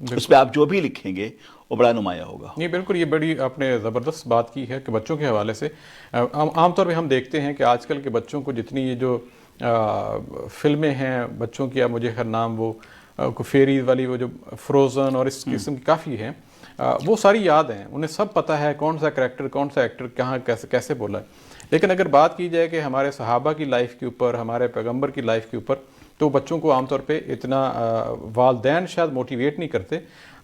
بالکل. اس پہ آپ جو بھی لکھیں گے وہ بڑا نمایاں ہوگا. نہیں بالکل، یہ بڑی آپ نے زبردست بات کی ہے کہ بچوں کے حوالے سے عام طور پہ ہم دیکھتے ہیں کہ آج کل کے بچوں کو جتنی یہ جو فلمیں ہیں بچوں کی، اب مجھے خیر نام وہ فیریز والی وہ جو فروزن اور اس قسم کی کافی ہیں، وہ ساری یاد ہیں، انہیں سب پتہ ہے کون سا کریکٹر کون سا ایکٹر کہاں کیسے بولا ہے. لیکن اگر بات کی جائے کہ ہمارے صحابہ کی لائف کے اوپر، ہمارے پیغمبر کی لائف کے اوپر، تو بچوں کو عام طور پہ اتنا والدین شاید موٹیویٹ نہیں کرتے.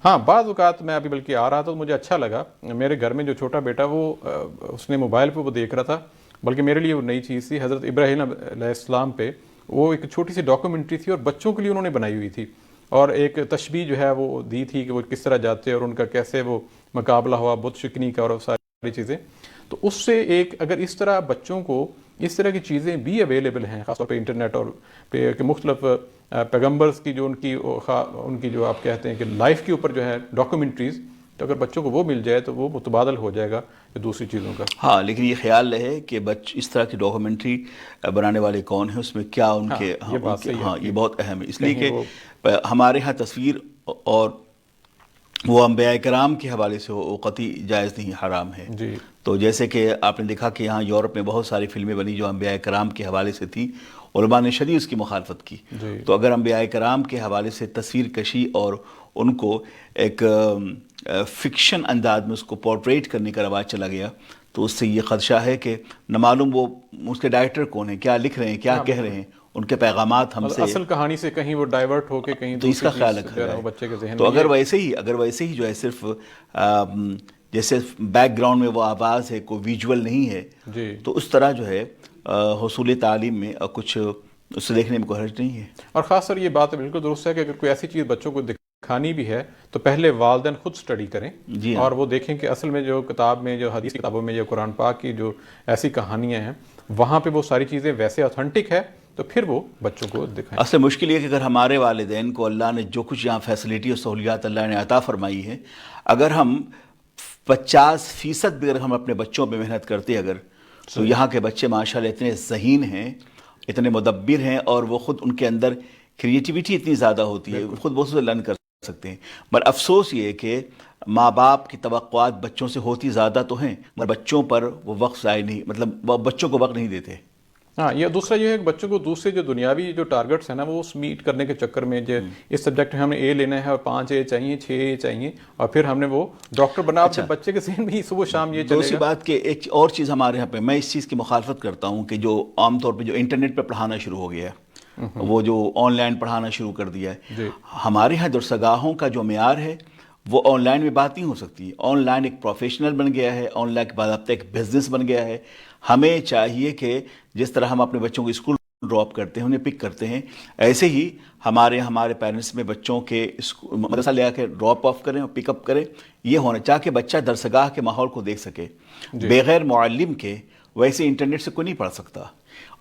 ہاں بعض اوقات میں ابھی بلکہ آ رہا تھا تو مجھے اچھا لگا، میرے گھر میں جو چھوٹا بیٹا وہ اس نے موبائل پہ وہ دیکھ رہا تھا، بلکہ میرے لیے وہ نئی چیز تھی. حضرت ابراہیم علیہ السلام پہ وہ ایک چھوٹی سی ڈاکومنٹری تھی اور بچوں کے لیے انہوں نے بنائی ہوئی تھی، اور ایک تشبیہ جو ہے وہ دی تھی کہ وہ کس طرح جاتے اور ان کا کیسے وہ مقابلہ ہوا بت شکنی کا اور ساری چیزیں. تو اس سے ایک اگر اس طرح بچوں کو اس طرح کی چیزیں بھی اویلیبل ہیں، خاص طور پہ انٹرنیٹ اور پہ کہ مختلف پیغمبرز کی جو ان کی جو آپ کہتے ہیں کہ لائف کے اوپر جو ہے ڈاکومنٹریز، تو اگر بچوں کو وہ مل جائے تو وہ متبادل ہو جائے گا دوسری چیزوں کا. ہاں لیکن یہ خیال رہے کہ اس طرح کی ڈاکومنٹری بنانے والے کون ہیں، اس میں کیا ان کے ہاں یہ بہت اہم ہے. اس لیے کہ ہمارے ہاں تصویر اور وہ انبیاء کرام کے حوالے سے وہ قطعی جائز نہیں، حرام ہے. جی. تو جیسے کہ آپ نے دیکھا کہ یہاں یورپ میں بہت ساری فلمیں بنی جو انبیاء کرام کے حوالے سے تھی، علماء نے شدید اس کی مخالفت کی. تو اگر انبیاء کرام کے حوالے سے تصویر کشی اور ان کو ایک فکشن انداز میں اس کو پورٹریٹ کرنے کا رواج چلا گیا تو اس سے یہ خدشہ ہے کہ نہ معلوم وہ اس کے ڈائریکٹر کون ہیں، کیا لکھ رہے ہیں، کیا کہہ رہے ہیں، ان کے پیغامات ہم سے اصل کہانی سے کہیں وہ ڈائیورٹ ہو کے کہیں تو اس کا خیال رکھا جائے. بچے کے ذہن تو اگر ویسے ہی جو ہے صرف جیسے بیک گراؤنڈ میں وہ آواز ہے، کوئی ویژول نہیں ہے، تو اس طرح جو ہے حصول تعلیم میں کچھ اسے دیکھنے میں کوئی حرج نہیں ہے. اور خاص طور یہ بات بالکل درست ہے کہ اگر کوئی ایسی چیز بچوں کو دکھانی بھی ہے تو پہلے والدین خود سٹڈی کریں اور وہ دیکھیں کہ اصل میں جو کتاب میں، جو حدیث کتابوں میں، جو قرآن پاک کی جو ایسی کہانیاں ہیں وہاں پہ وہ ساری چیزیں ویسے اوتھینٹک ہے تو پھر وہ بچوں کو دکھائیں. اصل مشکل یہ کہ اگر ہمارے والدین کو اللہ نے جو کچھ یہاں فیسلٹی اور سہولیات اللہ نے عطا فرمائی ہے، اگر ہم 50% بھی اگر ہم اپنے بچوں پہ محنت کرتے اگر تو یہاں کے بچے ماشاءاللہ اتنے ذہین ہیں، اتنے مدبر ہیں، اور وہ خود ان کے اندر کریٹیویٹی اتنی زیادہ ہوتی ہے، خود بہت سے لرن کر سکتے ہیں. پر افسوس یہ ہے کہ ماں باپ کی توقعات بچوں سے ہوتی زیادہ تو ہیں مگر بچوں پر وہ وقت ضائع نہیں، مطلب وہ بچوں کو وقت نہیں دیتے. ہاں یہ دوسرا یہ ہے کہ بچوں کو دوسرے جو دنیاوی جو ٹارگٹس ہیں نا وہ میٹ کرنے کے چکر میں جو اس سبجیکٹ میں ہم نے اے لینا ہے اور 5 اے چاہیے، 6 اے چاہیے، اور پھر ہم نے وہ ڈاکٹر بنا. بچے کے ذہن میں صبح شام یہ چلے گا. دوسری بات کہ ایک اور چیز ہمارے یہاں پہ میں اس چیز کی مخالفت کرتا ہوں کہ جو عام طور پہ جو انٹرنیٹ پہ پڑھانا شروع ہو گیا ہے، وہ جو آن لائن پڑھانا شروع کر دیا ہے، ہمارے یہاں درسگاہوں کا جو معیار ہے وہ آن لائن میں بات نہیں ہو سکتی. آن لائن ایک پروفیشنل بن گیا ہے، آن لائن کے بعد اب تک ایک بزنس بن گیا ہے. ہمیں چاہیے کہ جس طرح ہم اپنے بچوں کو اسکول ڈراپ کرتے ہیں، انہیں پک کرتے ہیں، ایسے ہی ہمارے پیرنٹس میں بچوں کے مدرسہ لے آ کے ڈراپ آف کریں اور پک اپ کریں. یہ ہونا چاہ کہ بچہ درسگاہ کے ماحول کو دیکھ سکے. بغیر معلم کے ویسے انٹرنیٹ سے کوئی نہیں پڑھ سکتا،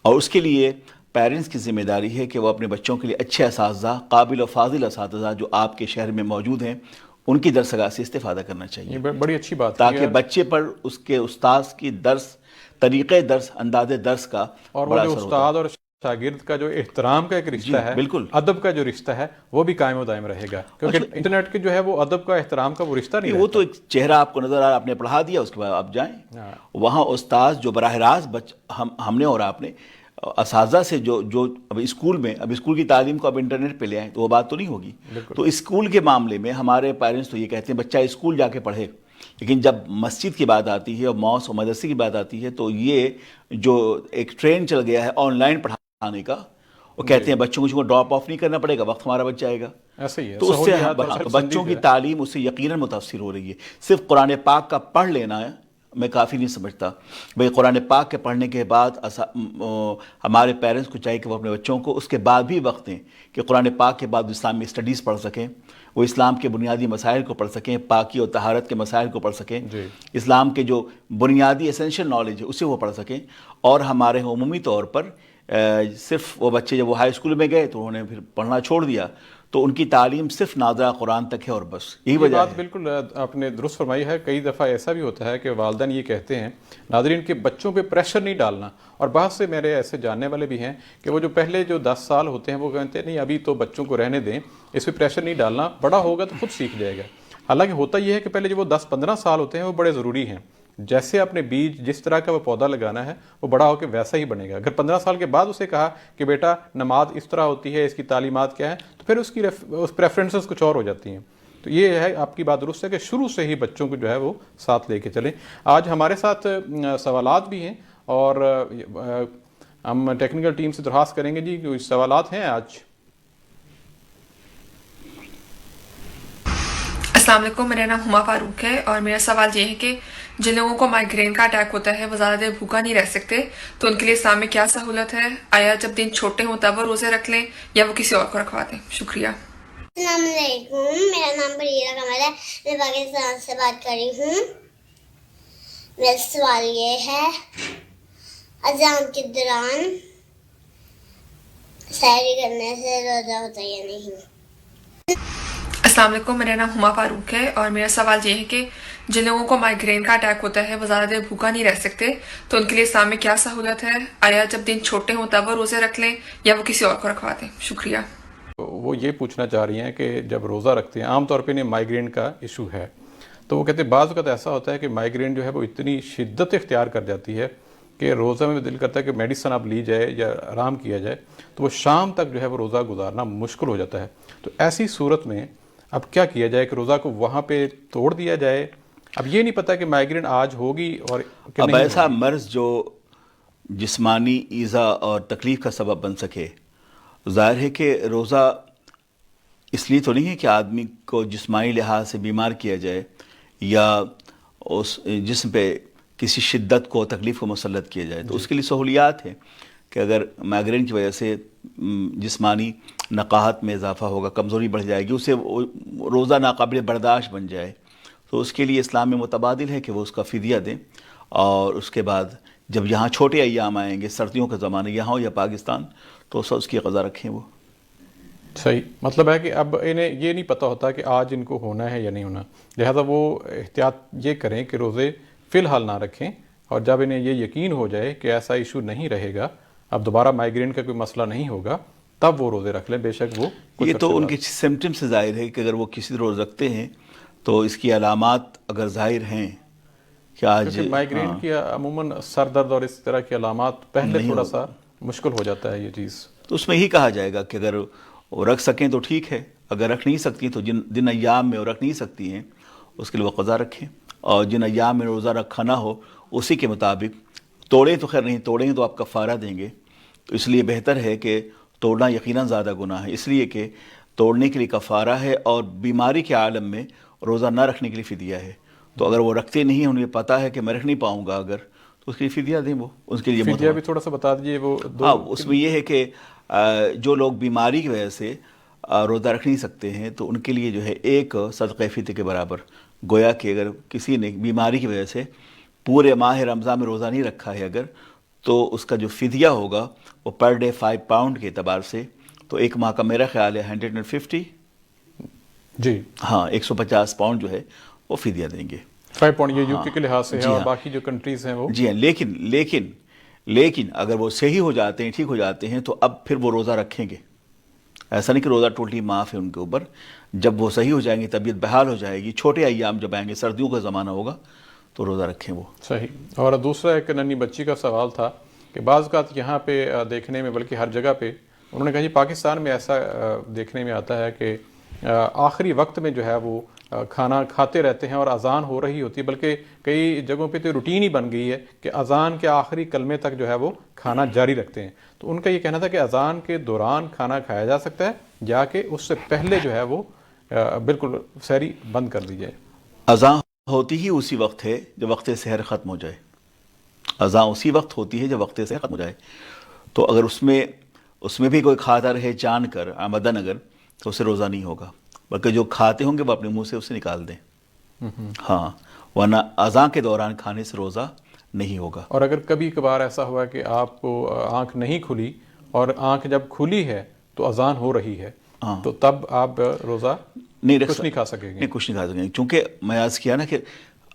اور اس کے لیے پیرنٹس کی ذمہ داری ہے کہ وہ اپنے بچوں کے لیے اچھے اساتذہ، قابل و فاضل اساتذہ جو آپ کے شہر میں موجود ہیں، ان کی درسگاہ سے استفادہ کرنا چاہیے. بڑی اچھی بات تاکہ بچے پر اس کے استاذ کی درس، طریقے درس، انداز درس کا اور وہ جو استاد اور شاگرد کا جو احترام کا ایک رشتہ ہے، بالکل ادب کا جو رشتہ ہے وہ بھی قائم و دائم رہے گا، کیونکہ انٹرنیٹ کے جو ہے وہ ادب کا احترام کا وہ رشتہ نہیں وہ تو ایک چہرہ آپ کو نظر آ رہا، آپ نے پڑھا دیا، اس کے بعد آپ جائیں وہاں استاذ جو براہ راست ہم نے اور آپ نے اساتذہ سے جو اب اسکول کی تعلیم کو اب انٹرنیٹ پہ لے آئیں تو وہ بات تو نہیں ہوگی. تو اسکول کے معاملے میں ہمارے پیرنٹس تو یہ کہتے ہیں بچہ اسکول جا کے پڑھے، لیکن جب مسجد کی بات آتی ہے اور موس اور مدرسے کی بات آتی ہے تو یہ جو ایک ٹرینڈ چل گیا ہے آن لائن پڑھانے کا، وہ کہتے ہیں بچوں کو ڈراپ آف نہیں کرنا پڑے گا، وقت ہمارا بچ جائے گا. تو اس سے بچوں کی تعلیم اس سے یقیناً متاثر ہو رہی ہے. صرف قرآن پاک کا پڑھ لینا ہے میں کافی نہیں سمجھتا. بھئی قرآن پاک کے پڑھنے کے بعد ہمارے پیرنٹس کو چاہیے کہ وہ اپنے بچوں کو اس کے بعد بھی وقت دیں کہ قرآن پاک کے بعد اسلامی اسٹڈیز پڑھ سکیں، وہ اسلام کے بنیادی مسائل کو پڑھ سکیں، پاکی اور طہارت کے مسائل کو پڑھ سکیں، اسلام کے جو بنیادی اسینشل نالج ہے اسے وہ پڑھ سکیں. اور ہمارے عمومی طور پر صرف وہ بچے جب وہ ہائی اسکول میں گئے تو انہوں نے پھر پڑھنا چھوڑ دیا، تو ان کی تعلیم صرف ناظرہ قرآن تک ہے اور بس یہی یہ وجہ بات ہے. بالکل آپ نے درست فرمائی ہے. کئی دفعہ ایسا بھی ہوتا ہے کہ والدین یہ کہتے ہیں ناظرین کے بچوں پہ پریشر نہیں ڈالنا, اور بہت سے میرے ایسے جاننے والے بھی ہیں کہ وہ جو پہلے جو 10 سال ہوتے ہیں وہ کہتے ہیں نہیں ابھی تو بچوں کو رہنے دیں, اس پہ پریشر نہیں ڈالنا, بڑا ہوگا تو خود سیکھ جائے گا. حالانکہ ہوتا یہ ہے کہ پہلے جو وہ 10-15 سال ہوتے ہیں وہ بڑے ضروری ہیں. جیسے اپنے بیج جس طرح کا وہ پودا لگانا ہے وہ بڑا ہو کے ویسا ہی بنے گا. اگر 15 سال کے بعد اسے کہا کہ بیٹا نماز اس طرح ہوتی ہے, اس کی تعلیمات کیا ہیں, تو پھر اس کی پریفرنسز کچھ اور ہو جاتی ہیں. تو یہ ہے آپ کی بات درست ہے کہ شروع سے ہی بچوں کو جو ہے وہ ساتھ لے کے چلیں. آج ہمارے ساتھ سوالات بھی ہیں اور ہم ٹیکنیکل ٹیم سے درخواست کریں گے جی کوئی سوالات ہیں آج. السلام علیکم, میرا نام ہما فاروق ہے اور میرا سوال یہ ہے کہ جن لوگوں کو مائیگرین کا اٹیک ہوتا ہے وہ زیادہ دیر بھوکا نہیں رہ سکتے, تو ان کے لیے اسلام میں کیا سہولت ہے؟ آیا جب دن چھوٹے ہوں تب وہ روزے رکھ لیں یا وہ کسی اور کو رکھوا دیں؟ شکریہ. السلام علیکم, میرا نام بریرہ کمال ہے, میں پاکستان سے بات کر رہی ہوں. میرا سوال یہ ہے اذان کے دوران سحری کرنے سے روزہ ہوتا ہے یا نہیں؟ السلام علیکم, میرا نام ہما فاروق ہے اور میرا سوال یہ ہے کہ جن لوگوں کو مائیگرین کا اٹیک ہوتا ہے وہ زیادہ دیر بھوکا نہیں رہ سکتے, تو ان کے لیے اسلام میں کیا سہولت ہے؟ آیا جب دن چھوٹے ہوں تب وہ روزے رکھ لیں یا وہ کسی اور کو رکھوا دیں؟ شکریہ. وہ یہ پوچھنا چاہ رہی ہیں کہ جب روزہ رکھتے ہیں عام طور پہ انہیں مائیگرین کا ایشو ہے, تو وہ کہتے ہیں بعض اوقات ایسا ہوتا ہے کہ مائیگرین جو ہے وہ اتنی شدت اختیار کر جاتی ہے کہ روزہ میں دل کرتا ہے کہ میڈیسن اب لی جائے یا آرام کیا جائے, تو وہ شام تک جو ہے وہ روزہ گزارنا مشکل ہو جاتا ہے. تو ایسی صورت میں اب کیا کیا جائے کہ روزہ کو وہاں پہ توڑ دیا جائے؟ اب یہ نہیں پتا کہ مائیگرین آج ہوگی اور کہ اب نہیں ایسا ہوگی. مرض جو جسمانی ایذا اور تکلیف کا سبب بن سکے, ظاہر ہے کہ روزہ اس لیے تو نہیں ہے کہ آدمی کو جسمانی لحاظ سے بیمار کیا جائے یا اس جسم پہ کسی شدت کو تکلیف کو مسلط کیا جائے, تو اس کے لیے سہولیات ہیں کہ اگر مائیگرین کی وجہ سے جسمانی نقاہت میں اضافہ ہوگا, کمزوری بڑھ جائے گی, اسے روزہ ناقابل برداشت بن جائے, تو اس کے لیے اسلام میں متبادل ہے کہ وہ اس کا فدیہ دیں, اور اس کے بعد جب یہاں چھوٹے ایام آئیں گے, سردیوں کا زمانہ یہاں ہو یا پاکستان, تو اس کی قضا رکھیں وہ. صحیح مطلب ہے کہ اب انہیں یہ نہیں پتہ ہوتا کہ آج ان کو ہونا ہے یا نہیں ہونا, لہذا وہ احتیاط یہ کریں کہ روزے فی الحال نہ رکھیں, اور جب انہیں یہ یقین ہو جائے کہ ایسا ایشو نہیں رہے گا, اب دوبارہ مائیگرین کا کوئی مسئلہ نہیں ہوگا, تب وہ روزے رکھ لیں. بے شک وہ یہ تو ان کے سمٹم سے ظاہر ہے کہ اگر وہ کسی روز رکھتے ہیں تو اس کی علامات اگر ظاہر ہیں کہ آج مائیگرین کی عموماً سر درد اور اس طرح کی علامات پہلے تھوڑا سا مشکل ہو جاتا ہے یہ چیز, تو اس میں یہی کہا جائے گا کہ اگر وہ رکھ سکیں تو ٹھیک ہے, اگر رکھ نہیں سکتی تو جن دن ایام میں وہ رکھ نہیں سکتی ہیں اس کے لیے وہ قضا رکھیں, اور جن ایام میں روزہ رکھا نہ ہو اسی کے مطابق توڑیں تو خیر نہیں, توڑیں تو آپ کفارہ دیں گے, تو اس لیے بہتر ہے کہ توڑنا یقیناً زیادہ گناہ ہے, اس لیے کہ توڑنے کے لیے کفارہ ہے اور بیماری کے عالم میں روزہ نہ رکھنے کے لیے فدیہ ہے. تو اگر وہ رکھتے نہیں ہیں, انہیں پتہ ہے کہ میں رکھ نہیں پاؤں گا اگر, تو اس کے لیے فدیہ دیں, وہ اس کے لیے فدیہ بھی تھوڑا سا بتا دیجیے. وہ ہاں, اس میں یہ ہے کہ جو لوگ بیماری کی وجہ سے روزہ رکھ نہیں سکتے ہیں تو ان کے لیے جو ہے ایک صدقہ فطر کے برابر, گویا کہ اگر کسی نے بیماری کی وجہ سے پورے ماہ رمضان میں روزہ نہیں رکھا ہے اگر, تو اس کا جو فدیہ ہوگا وہ پر ڈے 5 پاؤنڈ کے اعتبار سے, تو ایک ماہ کا میرا خیال ہے 150 جی ہاں 150 پاؤنڈ جو ہے وہ فدیہ دیں گے. 5 پاؤنڈ یہ یوکے کے لحاظ سے ہے, اور باقی جو کنٹریز ہیں وہ جی ہاں, لیکن اگر وہ صحیح ہو جاتے ہیں, ٹھیک ہو جاتے ہیں, تو اب پھر وہ روزہ رکھیں گے. ایسا نہیں کہ روزہ ٹوٹلی معاف ہے ان کے اوپر, جب وہ صحیح ہو جائیں گے, طبیعت بحال ہو جائے گی, چھوٹے ایام جب آئیں گے, سردیوں کا زمانہ ہوگا, تو روزہ رکھیں وہ. صحیح. اور دوسرا ایک ننھی بچی کا سوال تھا کہ بعض اوقات یہاں پہ دیکھنے میں, بلکہ ہر جگہ پہ, انہوں نے کہا جی پاکستان میں ایسا دیکھنے میں آتا ہے کہ آخری وقت میں جو ہے وہ کھانا کھاتے رہتے ہیں اور اذان ہو رہی ہوتی ہے, بلکہ کئی جگہوں پہ تو روٹین ہی بن گئی ہے کہ اذان کے آخری کلمے تک جو ہے وہ کھانا جاری رکھتے ہیں. تو ان کا یہ کہنا تھا کہ اذان کے دوران کھانا کھایا جا سکتا ہے یا کہ اس سے پہلے جو ہے وہ بالکل سحری بند کر دی جائے؟ اذان ہوتی ہی اسی وقت ہے جب وقت سحر ختم ہو جائے, اذان اسی وقت ہوتی ہے جب وقت سحر ختم ہو جائے. تو اگر اس میں بھی کوئی کھاتا رہے جان کر آمدن اگر, تو اسے روزہ نہیں ہوگا, بلکہ جو کھاتے ہوں گے وہ اپنے منہ سے اسے نکال دیں. ہاں, ورنہ اذان کے دوران کھانے سے روزہ نہیں ہوگا. اور اگر کبھی کبھار ایسا ہوا کہ آپ کو آنکھ نہیں کھلی اور آنکھ جب کھلی ہے تو اذان ہو رہی ہے, تو تب آپ روزہ نہیں رکھ کچھ نہیں کھا سکیں گے؟ نہیں، کچھ نہیں کھا سکیں گے، چونکہ میں عرض کیا نا کہ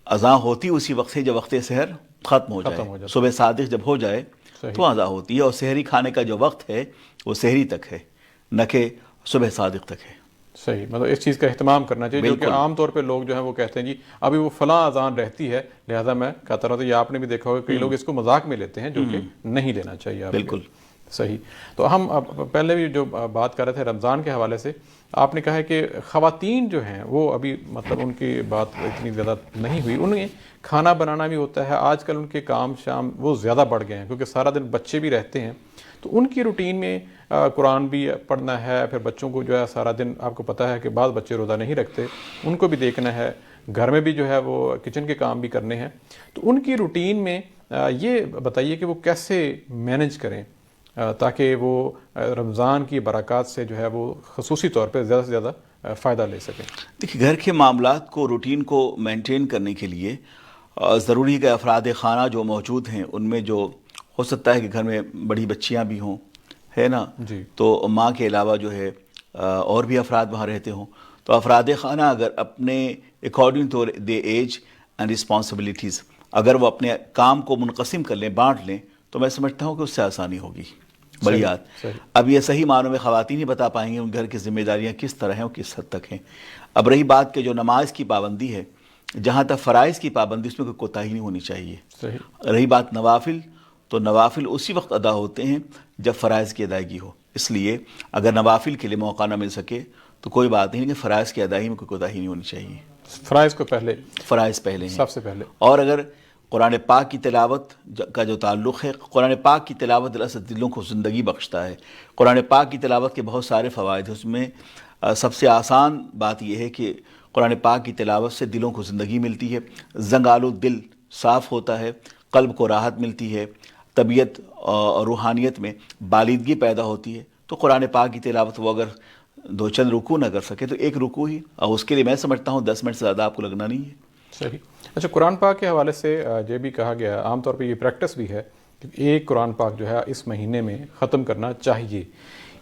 اذاں ہوتی اسی وقت سے جب وقت سحر ختم ہو جائے، صبح صادق جب ہو جائے تو اذاں ہوتی ہے، اور سحری کھانے کا جو وقت ہے وہ سحری تک ہے، نہ کہ صبح صادق تک ہے۔ صحیح، مطلب اس چیز کا اہتمام کرنا چاہیے، جو کہ عام طور پہ لوگ جو ہیں وہ کہتے ہیں جی ابھی وہ فلاں اذان رہتی ہے لہذا میں کہتا رہا ہوں، تو یہ آپ نے بھی دیکھا ہوگا کئی لوگ اس کو مذاق میں لیتے ہیں، جو کہ نہیں لینا چاہیے آپ کو۔ بالکل صحیح۔ تو ہم پہلے بھی جو بات کر رہے تھے رمضان کے حوالے سے، آپ نے کہا ہے کہ خواتین جو ہیں وہ ابھی مطلب ان کی بات اتنی زیادہ نہیں ہوئی، انہیں کھانا بنانا بھی ہوتا ہے، آج کل ان کے کام شام وہ زیادہ بڑھ گئے ہیں کیونکہ سارا دن بچے بھی رہتے ہیں، تو ان کی روٹین میں قرآن بھی پڑھنا ہے، پھر بچوں کو جو ہے سارا دن آپ کو پتہ ہے کہ بعض بچے روزہ نہیں رکھتے، ان کو بھی دیکھنا ہے، گھر میں بھی جو ہے وہ کچن کے کام بھی کرنے ہیں، تو ان کی روٹین میں یہ بتائیے کہ وہ کیسے مینج کریں تاکہ وہ رمضان کی برکات سے جو ہے وہ خصوصی طور پہ زیادہ سے زیادہ فائدہ لے سکیں۔ دیکھیے، گھر کے معاملات کو روٹین کو مینٹین کرنے کے لیے ضروری ہے کہ افراد خانہ جو موجود ہیں ان میں جو ہو سکتا ہے کہ گھر میں بڑی بچیاں بھی ہوں، ہے نا، جی، تو ماں کے علاوہ جو ہے اور بھی افراد وہاں رہتے ہوں، تو افراد خانہ اگر اپنے according to the age and responsibilities اگر وہ اپنے کام کو منقسم کر لیں، بانٹ لیں، تو میں سمجھتا ہوں کہ اس سے آسانی ہوگی بڑی بات۔ اب یہ صحیح معنوں میں خواتین ہی بتا پائیں گے ان گھر کی ذمہ داریاں کس طرح ہیں اور کس حد تک ہیں۔ اب رہی بات کہ جو نماز کی پابندی ہے، جہاں تک فرائض کی پابندی اس میں کوئی کوتاہی نہیں ہونی چاہیے۔ رہی بات نوافل، تو نوافل اسی وقت ادا ہوتے ہیں جب فرائض کی ادائیگی ہو، اس لیے اگر نوافل کے لیے موقع نہ مل سکے تو کوئی بات نہیں، لیکن فرائض کی ادائیگی میں کوئی کوتاہی نہیں ہونی چاہیے۔ فرائض کو پہلے، فرائض پہلے ہیں سب سے پہلے۔ اور اگر قرآن پاک کی تلاوت کا جو تعلق ہے، قرآن پاک کی تلاوت دراصل دلوں کو زندگی بخشتا ہے۔ قرآن پاک کی تلاوت کے بہت سارے فوائد ہیں، اس میں سب سے آسان بات یہ ہے کہ قرآن پاک کی تلاوت سے دلوں کو زندگی ملتی ہے، زنگ آلود دل صاف ہوتا ہے، قلب کو راحت ملتی ہے، طبیعت اور روحانیت میں بالیدگی پیدا ہوتی ہے۔ تو قرآن پاک کی تلاوت وہ اگر دو چند رکوع نہ کر سکے تو ایک رکوع ہی، اور اس کے لیے میں سمجھتا ہوں 10 منٹ سے زیادہ آپ کو لگنا نہیں ہے۔ صحیح۔ اچھا، قرآن پاک کے حوالے سے یہ بھی کہا گیا، عام طور پہ یہ پریکٹس بھی ہے کہ ایک قرآن پاک جو ہے اس مہینے میں ختم کرنا چاہیے،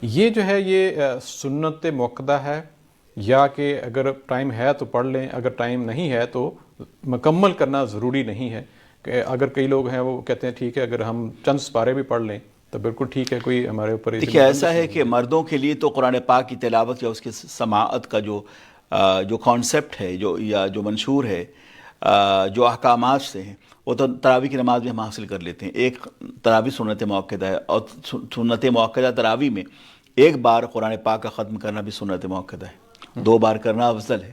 یہ جو ہے یہ سنت موقدہ ہے یا کہ اگر ٹائم ہے تو پڑھ لیں، اگر ٹائم نہیں ہے تو مکمل کرنا ضروری نہیں ہے؟ کہ اگر کئی لوگ ہیں وہ کہتے ہیں ٹھیک ہے اگر ہم چند سپارے بھی پڑھ لیں تو بالکل ٹھیک ہے، کوئی ہمارے اوپر دیکھیے ایسا ہے کہ مردوں کے لیے تو قرآن پاک کی تلاوت یا اس کی سماعت کا جو کانسیپٹ ہے، جو منشور ہے، جو احکامات سے ہیں، وہ تو تراویح کی نماز میں ہم حاصل کر لیتے ہیں۔ ایک تراویح سنت موقدہ ہے، اور سنت موقدہ تراویح میں ایک بار قرآن پاک کا ختم کرنا بھی سنت موقدہ ہے، 2 بار کرنا افضل ہے۔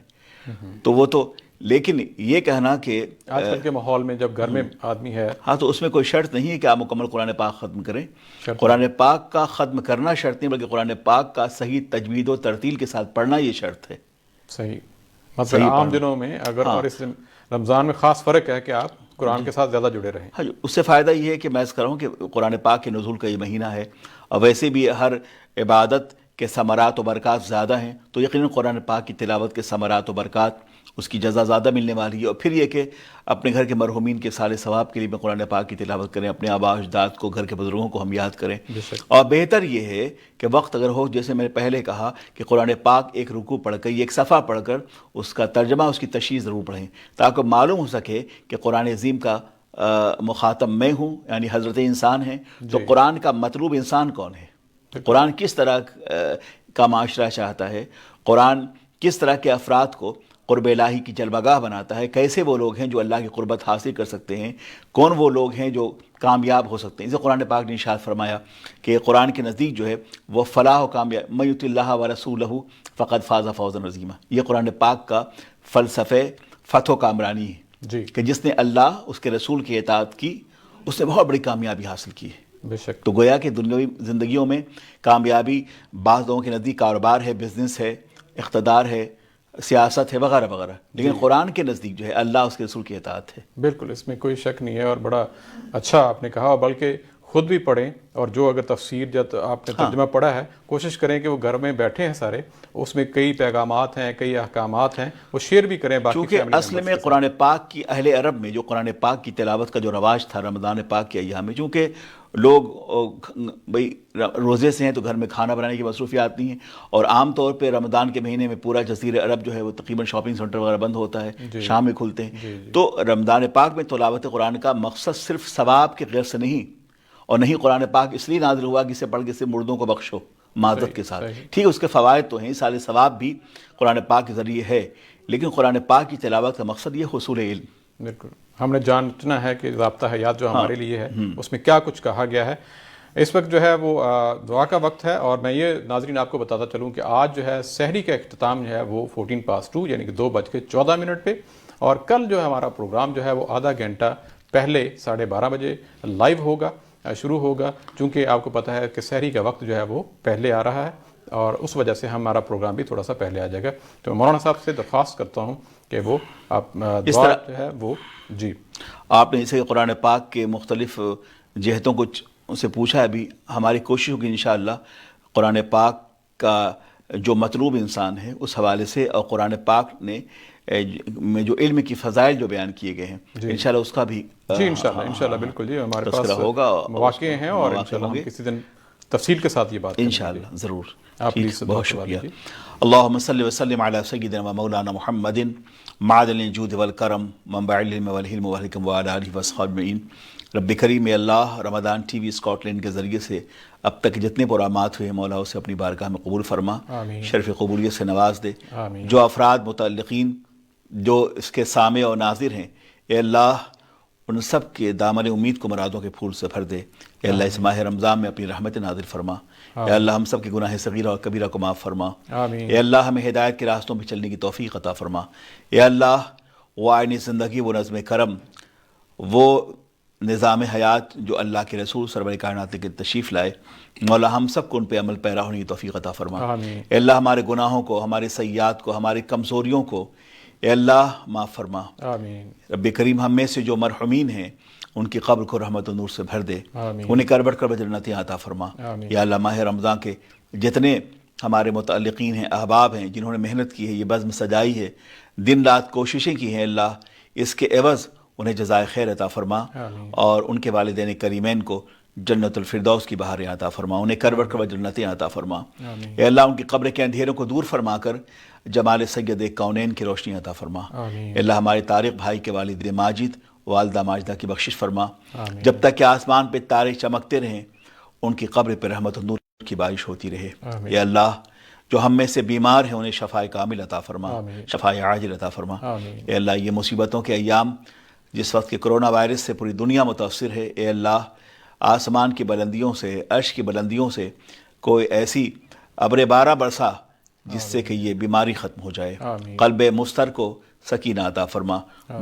تو وہ تو، لیکن یہ کہنا کہ آج کل کے ماحول میں جب گھر میں آدمی ہے، ہاں، تو اس میں کوئی شرط نہیں ہے کہ آپ مکمل قرآن پاک ختم کریں۔ قرآن پاک کا ختم کرنا شرط نہیں، بلکہ قرآن پاک کا صحیح تجوید و ترتیل کے ساتھ پڑھنا یہ شرط ہے۔ صحیح، مطلب عام دنوں میں اگر، اور اس رمضان میں خاص فرق ہے کہ آپ قرآن کے ساتھ زیادہ جڑے رہیں۔ ہاں، اس سے فائدہ یہ ہے کہ میں کہہ رہا ہوں کہ قرآن پاک کے نزول کا یہ مہینہ ہے، اور ویسے بھی ہر عبادت کے ثمرات و برکات زیادہ ہیں، تو یقیناً قرآن پاک کی تلاوت کے ثمرات و برکات، اس کی جزا زیادہ ملنے والی ہے۔ اور پھر یہ کہ اپنے گھر کے مرحومین کے سال ثواب کے لیے میں قرآن پاک کی تلاوت کریں، اپنے آباء و اجداد کو، گھر کے بزرگوں کو ہم یاد کریں۔ اور بہتر یہ ہے کہ وقت اگر ہو، جیسے میں نے پہلے کہا کہ قرآن پاک ایک رکوع پڑھ کر، ایک صفحہ پڑھ کر اس کا ترجمہ، اس کی تشریح ضرور پڑھیں، تاکہ معلوم ہو سکے کہ قرآن عظیم کا مخاطب میں ہوں، یعنی حضرت انسان ہیں، تو قرآن کا مطلوب انسان کون ہے، قرآن کس طرح کا معاشرہ چاہتا ہے، قرآن کس طرح کے افراد کو قرب الہی کی جلوہ بناتا ہے، کیسے وہ لوگ ہیں جو اللہ کی قربت حاصل کر سکتے ہیں، کون وہ لوگ ہیں جو کامیاب ہو سکتے ہیں۔ اسے قرآن پاک نے ارشاد فرمایا کہ قرآن کے نزدیک جو ہے وہ فلاح و کامیاب، من یطع اللہ ورسولہ فقد فاز فوزا عظیما، یہ قرآن پاک کا فلسفہ فتح و کامرانی ہے، کہ جس نے اللہ اس کے رسول کی اطاعت کی اس نے بہت بڑی کامیابی حاصل کی ہے۔ بے شک۔ تو گویا کہ دنیاوی زندگیوں میں کامیابی بعض لوگوں کے نزدیک کاروبار ہے، بزنس ہے، اقتدار ہے، سیاست ہے، وغیرہ وغیرہ، لیکن قرآن کے نزدیک جو ہے اللہ اس کے رسول کی اطاعت ہے۔ بالکل، اس میں کوئی شک نہیں ہے، اور بڑا اچھا آپ نے کہا، اور بلکہ خود بھی پڑھیں، اور جو اگر تفسیر جب آپ نے ترجمہ پڑھا ہے کوشش کریں کہ وہ گھر میں بیٹھے ہیں سارے، اس میں کئی پیغامات ہیں، کئی احکامات ہیں، وہ شیئر بھی کریں باقی چونکہ فیملی اصل میں قرآن پاک کی اہل عرب میں جو قرآن پاک کی تلاوت کا جو رواج تھا رمضان پاک کے ایام میں، چونکہ لوگ بھئی روزے سے ہیں تو گھر میں کھانا بنانے کی مصروفیات نہیں ہیں، اور عام طور پہ رمضان کے مہینے میں پورا جزیرہ عرب جو ہے وہ تقریباً شاپنگ سینٹر وغیرہ بند ہوتا ہے، شام میں کھلتے ہیں، تو رمضان پاک میں تلاوت قرآن کا مقصد صرف ثواب کے غرض سے نہیں، اور نہیں قرآن پاک اس لیے نازل ہوا کہ اسے پڑھ کے اسے مردوں کو بخشو معذرت کے ساتھ، ٹھیک ہے اس کے فوائد تو ہیں، سال ثواب بھی قرآن پاک کے ذریعے ہے، لیکن قرآن پاک کی تلاوت کا مقصد یہ حصول علم۔ بالکل، ہم نے جاننا ہے کہ ضابطہ حیات جو ہمارے لیے ہے اس میں کیا کچھ کہا گیا ہے۔ اس وقت جو ہے وہ دعا کا وقت ہے، اور میں یہ ناظرین آپ کو بتاتا چلوں کہ آج جو ہے سحری کا اختتام جو ہے وہ 14 یعنی کہ 2:14 پہ، اور کل جو ہے ہمارا پروگرام جو ہے وہ آدھا گھنٹہ پہلے 12:30 بجے لائیو ہوگا، شروع ہوگا، چونکہ آپ کو پتہ ہے کہ سحری کا وقت جو ہے وہ پہلے آ رہا ہے، اور اس وجہ سے ہمارا پروگرام بھی تھوڑا سا پہلے آ جائے گا۔ تو مولانا صاحب سے درخواست کرتا ہوں کہ وہ آپ دعا جو ہے وہ جی آپ نے اسے قرآن پاک کے مختلف جہتوں کو سے پوچھا ہے، ابھی ہماری کوشش ہوگی انشاءاللہ قرآن پاک کا جو مطلوب انسان ہے اس حوالے سے، اور قرآن پاک نے میں جو علم کی فضائل جو بیان کیے گئے ہیں انشاءاللہ اس کا بھی جی انشاءاللہ بالکل جی ہمارے پاس ہوگا، مواقع ہیں، اور انشاءاللہ ہم کسی دن تفصیل کے ساتھ یہ بات انشاءاللہ ضرور۔ آپ بہت شکریہ۔ اللہم صلی وسلم علی سیدنا و مولانا محمد معدن الجود والکرم منبع العلم والحلم والحکم وعلی آلہ واصحابہ اجمعین۔ رب کریم اللہ، رمضان ٹی وی اسکاٹ لینڈ کے ذریعے سے اب تک جتنے پروگرامات ہوئے مولا اسے اپنی بارگاہ میں قبول فرما، شرف قبولیت سے نواز دے۔ جو افراد متعلقین جو اس کے سامع اور ناظر ہیں، اے اللہ ان سب کے دامن امید کو مرادوں کے پھول سے بھر دے۔ اے اللہ اس ماہ رمضان میں اپنی رحمت نازل فرما۔ اے اللہ ہم سب کے گناہ صغیرہ اور کبیرہ کو معاف فرما۔ اے اللہ ہمیں ہدایت کے راستوں پہ چلنے کی توفیق عطا فرما۔ اے اللہ وہ آئینِ زندگی، وہ نظم کرم، وہ نظام حیات جو اللہ کے رسول سرور کائنات کے تشریف لائے، مولا ہم سب کو ان پہ عمل پیرا ہونے کی توفیق عطا فرما۔ اے اللہ ہمارے گناہوں کو، ہمارے سیئات کو، ہماری کمزوریوں کو اے اللہ معاف فرما۔ رب کریم ہم میں سے جو مرحومین ہیں ان کی قبر کو رحمت و نور سے بھر دے، انہیں کربٹ کربٹ جنتیں عطا فرما۔ یا اللہ ماہ رمضان کے جتنے ہمارے متعلقین ہیں، احباب ہیں، جنہوں نے محنت کی ہے، یہ بزم سجائی ہے، دن رات کوششیں کی ہیں، اللہ اس کے عوض انہیں جزائے خیر عطا فرما، اور ان کے والدین کریمین کو جنت الفردوس کی بہاریں عطا فرما، انہیں کربٹ کربٹ جنتیں عطا فرما۔ اے اللہ ان کی قبر کے اندھیروں کو دور فرما کر جمال سید کونین کی روشنی عطا فرما۔ اے اللہ ہمارے طارق بھائی کے والد ماجد، والدہ ماجدہ کی بخشش فرما، جب تک کہ آسمان پہ تارے چمکتے رہیں ان کی قبر پہ رحمت و نور کی بارش ہوتی رہے۔ اے اللہ جو ہم میں سے بیمار ہیں انہیں شفائے کامل عطا فرما، شفائے عاجل عطا فرما۔ اے اللہ یہ مصیبتوں کے ایام جس وقت کہ کرونا وائرس سے پوری دنیا متاثر ہے، اے اللہ آسمان کی بلندیوں سے، عرش کی بلندیوں سے کوئی ایسی ابر بارہ برسا جس سے کہ یہ بیماری ختم ہو جائے۔ قلب مستر کو سکینہ عطا فرما،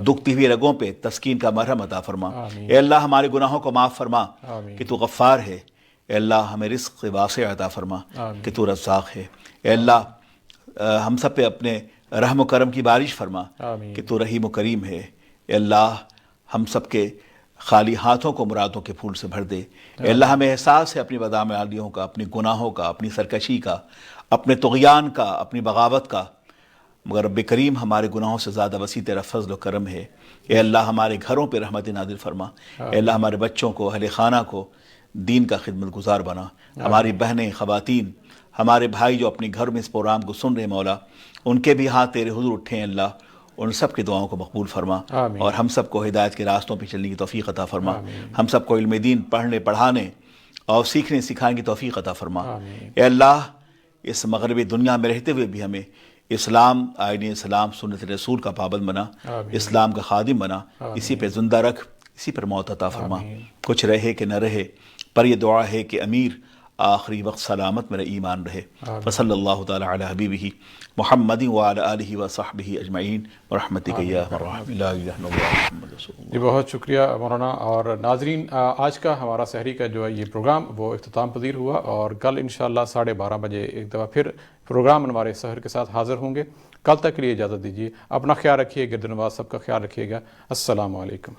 دکھتی ہوئی رگوں پہ تسکین کا مرہم عطا فرما۔ اے اللہ ہمارے گناہوں کو معاف فرما کہ تو غفار ہے۔ اے اللہ ہمیں رزق واسع عطا فرما کہ تو رزاق ہے۔ اے اللہ ہم سب پہ اپنے رحم و کرم کی بارش فرما کہ تو رحیم و کریم ہے۔ اے اللہ ہم سب کے خالی ہاتھوں کو مرادوں کے پھول سے بھر دے۔ اے اللہ ہمیں احساس ہے اپنی بدعمالیوں کا، اپنی گناہوں کا، اپنی سرکشی کا، اپنے طغیان کا، اپنی بغاوت کا، مگر رب کریم ہمارے گناہوں سے زیادہ وسیع تیرا فضل و کرم ہے۔ اے اللہ ہمارے گھروں پہ رحمت نازل فرما۔ اے اللہ ہمارے بچوں کو، اہل خانہ کو دین کا خدمت گزار بنا۔ ہماری بہنیں، خواتین، ہمارے بھائی جو اپنے گھر میں اس پروگرام کو سن رہے مولا، ان کے بھی ہاتھ تیرے حضور اٹھیں اللہ، ان سب کی دعاؤں کو مقبول فرما، اور ہم سب کو ہدایت کے راستوں پہ چلنے کی توفیق عطا فرما۔ ہم سب کو علم دین پڑھنے، پڑھانے اور سیکھنے سکھانے کی توفیق عطا فرما۔ اے اللہ اس مغربی دنیا میں رہتے ہوئے بھی ہمیں اسلام، آئین اسلام، سنت رسول کا پابند بنا، اسلام کا خادم بنا، اسی پہ زندہ رکھ، اسی پر موت عطا فرما۔ کچھ رہے کہ نہ رہے، پر یہ دعا ہے کہ امیر آخری وقت سلامت میرا ایمان رہے۔ وصلی اللہ تعالی علی حبیبہ محمد وعلی آلہ وصحبہ اجمعین برحمتک یا ارحم الراحمین، لا الہ الا اللہ محمد رسول اللہ۔ جی بہت شکریہ مولانا۔ اور ناظرین آج کا ہمارا سحری کا جو ہے یہ پروگرام وہ اختتام پذیر ہوا، اور کل انشاءاللہ 12:30 بجے ایک دفعہ پھر پروگرام ہمارے سحر کے ساتھ حاضر ہوں گے۔ کل تک کے لیے اجازت دیجیے، اپنا خیال رکھیے، گرد نواز سب کا خیال رکھیے گا۔ السلام علیکم۔